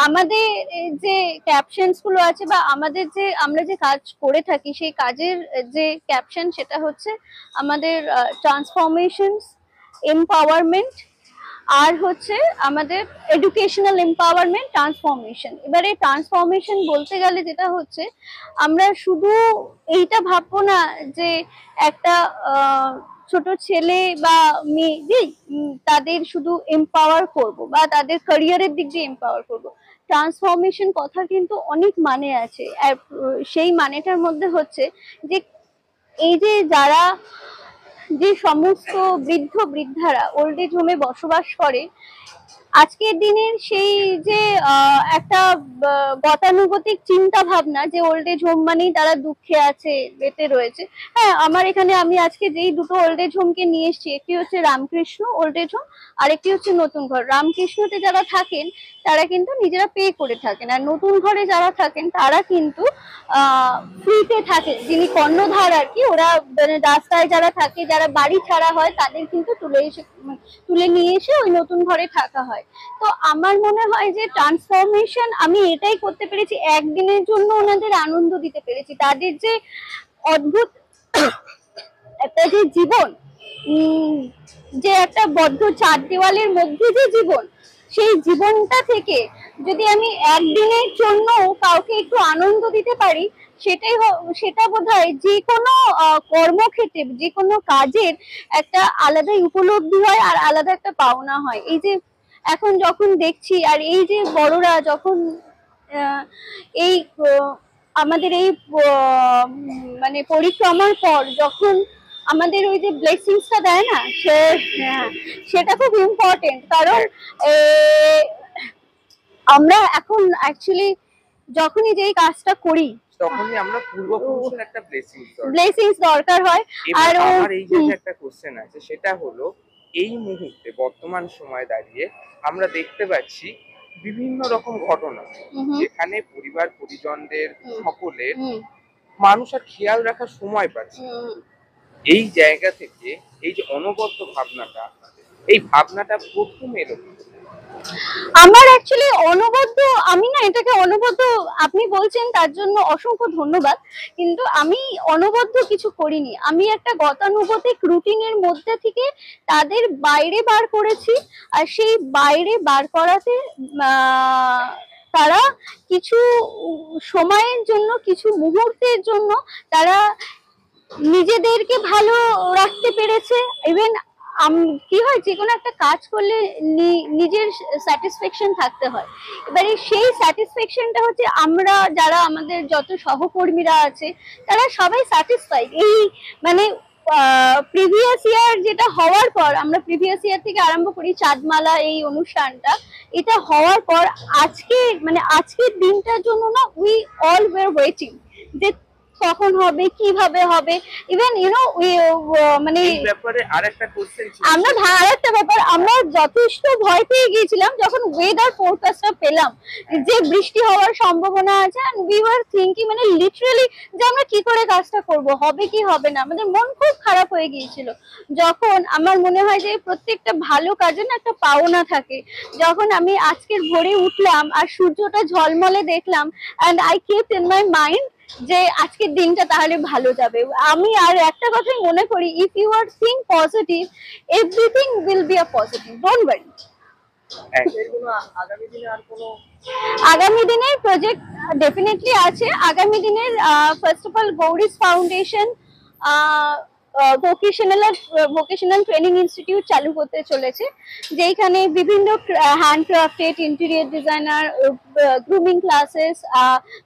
আমাদের যে ক্যাপশনস গুলো আছে বা আমাদের যে আমরা যে কাজ করে থাকি সেই কাজের যে ক্যাপশন সেটা হচ্ছে আমাদের ট্রান্সফরমেশনস, এমপাওয়ারমেন্ট, আর হচ্ছে আমাদের এডুকেশনাল এমপাওয়ারমেন্ট, ট্রান্সফরমেশন। এবারে ট্রান্সফরমেশন বলতে গেলে যেটা হচ্ছে আমরা শুধু এইটা ভাববো না যে একটা ছোট ছেলে বা মেয়ে তাদের শুধু এমপাওয়ার করব বা তাদের ক্যারিয়ারের দিক দিয়ে এমপাওয়ার করব। ট্রান্সফরমেশন কথা কিন্তু অনেক মানে আছে, আর সেই মানেটার মধ্যে হচ্ছে যে এই যে যারা যে সমস্ত বৃদ্ধ বৃদ্ধারা ওল্ড এজ হোমে বসবাস করে, আজকের দিনের সেই যে একটা গতানুগতিক চিন্তা ভাবনা যে ওল্ড এজ হোম মানেই তারা দুঃখে আছে, বেঁচে রয়েছে। হ্যাঁ, আমার এখানে আমি আজকে যেই দুটো ওল্ড এজ হোমকে নিয়ে এসেছি, একটি হচ্ছে রামকৃষ্ণ ওল্ড এজ হোম আর একটি হচ্ছে নতুন ঘর। রামকৃষ্ণতে যারা থাকেন তারা কিন্তু নিজেরা পে করে থাকেন, আর নতুন ঘরে যারা থাকেন তারা কিন্তু ফ্রিতে থাকে, যিনি কর্ণধার আর কি, ওরা রাস্তায় যারা থাকে, যারা বাড়ি ছাড়া হয় তাদের কিন্তু তুলে নিয়ে এসে ওই নতুন ঘরে থাকা হয়। তো আমার মনে হয় যে ট্রান্সফরমেশন আমি এটাই করতে পেরেছি, একদিনের জন্য ওনাদের আনন্দ দিতে পেরেছি। তাদের যে অদ্ভুত একটা যে জীবন, যে একটা বদ্ধ চার দেওয়ালের মধ্যে যে জীবন, সেই জীবনটা থেকে যদি আমি একদিনের জন্য কাউকে একটু আনন্দ দিতে পারি, সেটা বোধহয় যে কোনো কর্মক্ষেত্রে, যে কোনো কাজের একটা আলাদাই উপলব্ধি হয় আর আলাদা একটা পাওনা হয়। এই যে এখন যখন দেখছি, আর এই যে বড়রা যখন এই আমাদের এই মানে পরিক্রমার পর যখন আমাদের ওই যে ব্লেসিংসটা দেয় না, সেটা খুব ইম্পর্টেন্ট। কারণ আমরা এখন অ্যাকচুয়ালি যখনই যেই কাজটা করি তখনই আমরা পূর্বপুরুষের একটা ব্লেসিংস দরকার হয়। আর আমার এই যে একটা কোশ্চেন আছে, সেটা হলো এই মুহূর্তে বর্তমান সময় দাঁড়িয়ে আমরা দেখতে পাচ্ছি বিভিন্ন রকম ঘটনা যেখানে পরিবার পরিজনদের সকলের মানুষ আর খেয়াল রাখার সময় পাচ্ছে। এই জায়গা থেকে এই যে অনবদ্য ভাবনাটা, এই ভাবনাটা প্রথম এলো আমার অ্যাকচুয়ালি অনবদ্য, আমি না এটাকে অনবদ্য আপনি বলছেন তার জন্য অসংখ্য ধন্যবাদ, কিন্তু আমি অনবদ্য কিছু করিনি। আমি একটা গতানুগতিক রুটিনের মধ্যে থেকে তাদের বাইরে বার করেছি, আর সেই বাইরে বার করাতে তারা কিছু সময়ের জন্য, কিছু মুহূর্তের জন্য তারা নিজেদেরকে ভালো রাখতে পেরেছে। ইভেন কি হয়, যে কোনো একটা কাজ করলে নিজের স্যাটিসফ্যাকশন থাকতে হয়। এবারে সেই স্যাটিসফ্যাকশনটা হচ্ছে আমরা যারা আমাদের যত সহকর্মীরা আছে তারা সবাই স্যাটিসফাইড। এই মানে প্রিভিয়াস ইয়ার যেটা হওয়ার পর, আমরা প্রিভিয়াস ইয়ার থেকে আরম্ভ করি চাঁদমালা এই অনুষ্ঠানটা, এটা হওয়ার পর আজকে মানে আজকের দিনটার জন্য না উই অল ওয়ার ওয়েটিং যে কখন হবে, কিভাবে হবে। ইভেন ইউনো মানে এই ব্যাপারে আরেকটা কোশ্চেন ছিল, আমরা আরেকটা ব্যাপার, আমরা যথেষ্ট ভয় পেয়ে গিয়েছিলাম যখন ওয়েদার ফোরকাস্টটা পেলাম যে বৃষ্টি হওয়ার সম্ভাবনা আছে, এন্ড উই ওয়ার থিংকিং মানে লিটারালি যে আমরা কি করে কাজটা করব, হবে কি হবে না, আমাদের মন খুব খারাপ হয়ে গিয়েছিল। যখন আমার মনে হয় যে প্রত্যেকটা ভালো কাজে না একটা পাওনা থাকে, যখন আমি আজকের ভোরে উঠলাম আর সূর্যটা ঝলমলে দেখলাম, and I kept in my mind যে আজকের দিনটা তাহলে ভালো যাবে। আমি আর একটা কথাই মনে করি, if you are sing positive, everything will be a positive, don't worry. আগামী দিনের প্রজেক্ট ডেফিনেটলি আছে। আগামী দিনের first of all Gauri's foundation vocational training institute চালু করতে চলেছে, যেখানে বিভিন্ন handcrafted, interior designer, grooming classes,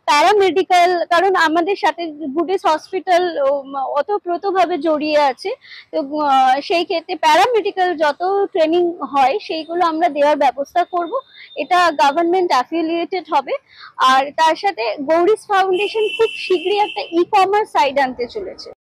paramedical, কারণ আমাদের সাথে বুডিস হসপিটাল ওতপ্রোতভাবে জড়িয়ে আছে, তো সেই ক্ষেত্রে প্যারামেডিক্যাল যত ট্রেনিং হয় সেইগুলো আমরা দেওয়ার ব্যবস্থা করব। এটা গভর্নমেন্ট অ্যাফিলিয়েটেড হবে। আর তার সাথে গৌরিস ফাউন্ডেশন খুব শীঘ্রই একটা ই কমার্স সাইড আনতে চলেছে।